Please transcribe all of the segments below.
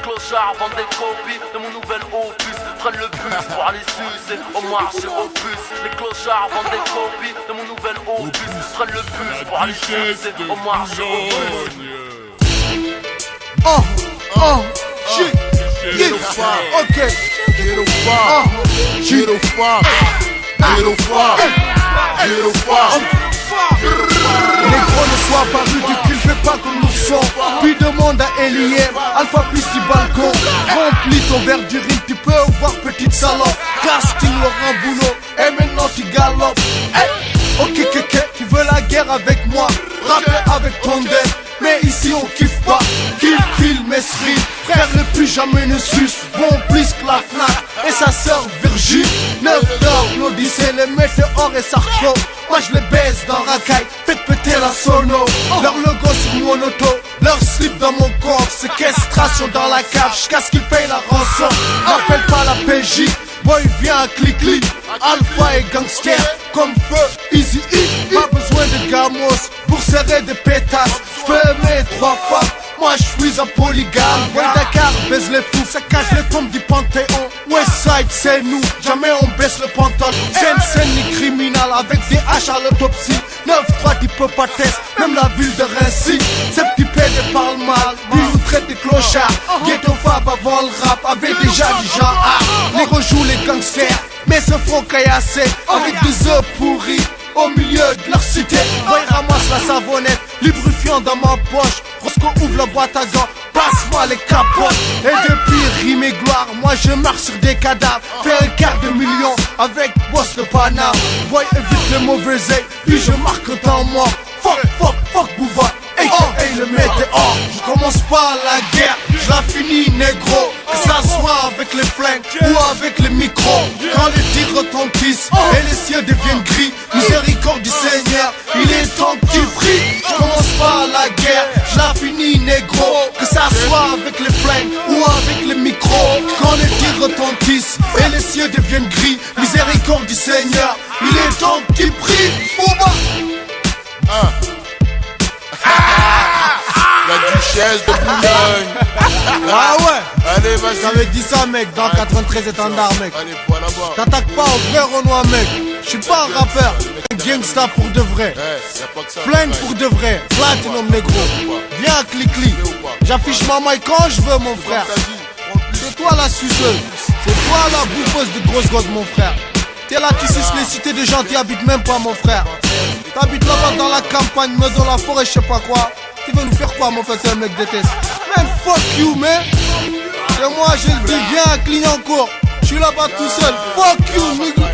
clochards vendent des copies de mon nouvel opus. Prennent le bus pour aller sucer au marché opus. Les clochards vendent des copies de mon nouvel opus. Prennent le bus pour aller sucer au marché opus. Shit. Get okay. Get au far. Get au far. Get au far. Get au far. Les gros ne soient pas ridicules, fais pas comme l'ourson. Puis demande à Eliem, Alpha plus du balcon. Remplis ton verre d'urine, tu peux voir petite salope. Casting Laurent Boulot, et maintenant tu galopes. Ok, tu veux la guerre avec moi, rapper avec ton deck. Mais ici on kiffe pas, kill, messerie. Frère le plus jamais ne suce, bon plus que la Fnac et sa sœur Virgile. 9 d'or, l'Odyssée, les météores et Sarko. Moi je les baise dans racaille, faites péter la sono. Leur logo sur mon auto, leur slip dans mon corps. Séquestration dans la cave, jusqu'à ce qu'ils payent la rançon. N'appelle pas la PJ, boy viens à clic-clic. Alpha et gangster, comme feu, easy E. Pas besoin de gamos pour serrer des pétasses. J'peux aimer 3 femmes, moi j'suis un polygame. Boy Dakar baise les fous, ça cache les tombes du Panthéon. Westside c'est nous, jamais on baisse le pantalon. Scène ni criminal avec des haches à l'autopsie. 9-3 tu peux pas tester, même la ville de Rennes. Ces petits pédés parlent mal, ils nous traitent des clochards. Ghetto Fab avant le rap avait déjà du genre art. Les rejouent les gangsters, mais se font caillasser avec des œufs pourris au milieu de leur cité. Boy ramasse la savonnette, lubrifiant dans ma poche. Roscoe ouvre la boîte à gants, passe-moi les capotes. Et depuis rime et gloire, moi je marche sur des cadavres. Fais un quart de million avec boss de Paname. Boy évite le mauvais œil, puis je marque un temps mort. Fuck Bouva, hey le météore. Je commence pas la guerre, je la finis négro. Que ça soit avec les flingues ou avec les micros. Quand les tirs retentissent et les cieux deviennent gris, miséricorde du Seigneur, il est temps que tu pries. Je commence pas la guerre, je la finis négro. Que ça soit avec les flingues ou avec les micros. Quand les tirs retentissent et les cieux deviennent gris, miséricorde du Seigneur, il est temps que tu pries. Bouba. La duchesse de Boulogne. Ah ouais. Allez, vas-y. J'avais dit ça mec, dans 93 étendards mec. Allez, voilà bas. T'attaques pas au vrai Renoir mec. J'suis pas un rappeur, un gangsta pour de vrai. Y'a pas que ça. Flingue pour de vrai, platinum négro. Viens à Clic-Clic, j'affiche ma maille quand je veux mon frère. C'est toi la suceuse, c'est toi la bouffereuse de grosse gosse mon frère. T'es là qui suce les cités des gens qui habitent même pas mon frère. T'habites là-bas dans la campagne, mais dans la forêt, je sais pas quoi. Tu veux nous faire quoi mon frère, un mec déteste. Man fuck you man. Et moi je le dis, viens à Clignancourt. J'suis là-bas tout seul, fuck you nigga.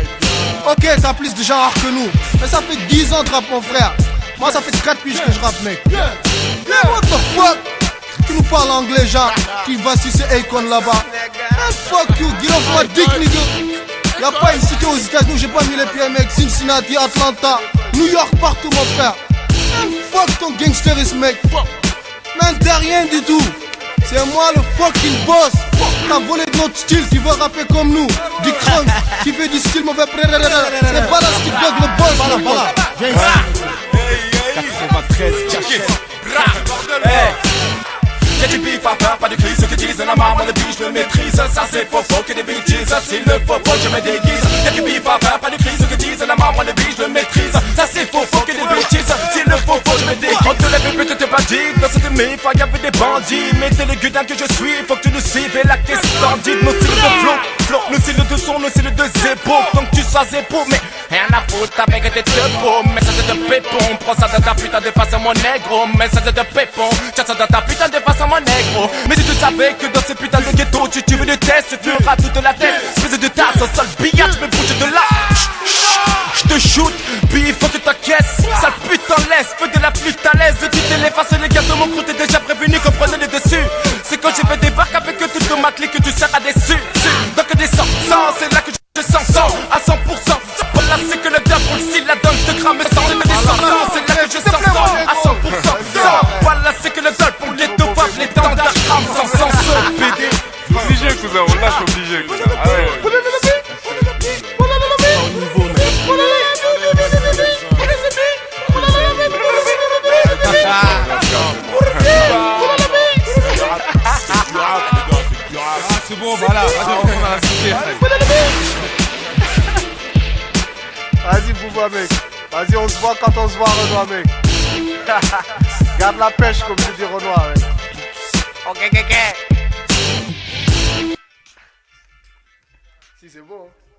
Ok, t'as plus de genre que nous, mais ça fait 10 ans de rap mon frère. Moi ça fait 4 piges que je rappe mec. What the fuck? Tu nous parles anglais genre, tu vas sucer Akon là-bas. Man fuck you, get off my dick nigga. Y'a pas une cité aux États-Unis où j'ai pas mis les pieds mec. Cincinnati, Atlanta, New York, partout mon frère. Man fuck ton gangsterisme mec. Man t'es rien du tout. C'est moi le fucking boss. T'as volé de notre style, tu veux rapper comme nous. Du crunk, qui fait du style mauvais. C'est pas la style dog le boss. Voilà. Viens ici. 93 cachets. Y'a du bif à faire, pas de crise, ceux qui disent la marre, le biche, je le maîtrise. Ça c'est faux, que des bêtises, s'il le faut, je me déguise. Y'a du bif à faire, pas de crise, ceux qui disent la marre, le biche, je le maîtrise. Ça c'est faux, que des bêtises, s'il le faut, je me déguise. On te lève une petite bandit, dans cette mif, y'avait des bandits. Mais t'es le gudin que je suis, faut que tu nous suives. Et la caisse splendide, nos styles de flow, nos styles de son, nos styles de zépo. Donc tu sois zépo, mais rien à foutre avec des tepos. Mais ça c'est de pépon, prends ça dans ta putain de face à mon négro. Mais ça c'est de pépon, tiens ça dans ta putain de face à mon négro. Mais si tu savais que dans ces putains de ghettos tu tues le test, tu feras toute la tête. Espèce de tasse, un sale billard, je me bouge de là. Je te shoot, puis il faut que t'encaisses. Sale putain laisse, feu de la flûte à l'aise. Tu t'effaces, les gars de mon crew, t'es déjà prévenu qu'on prenait les dessus. C'est quand j'ai fait des barques avec toute ma clique que tu seras déçu. Donc des 100, c'est là que je sens 100 à 100%. Voilà c'est que le diable pour le style, la donne te crame sans des 100, c'est là que je sens 100 à 100%. Voilà c'est que le diable pour les deux femmes, les dents d'Achram sans PD. Obligé cousin, on lâche obligé cousin. Ah ouais. voilà, on a la cité. Vas-y, Bouba, mec. Vas-y, on se voit quand on se voit, Renoir, mec. Garde la pêche, comme tu dis, Renoir, mec. Ok. Si, c'est bon. Hein.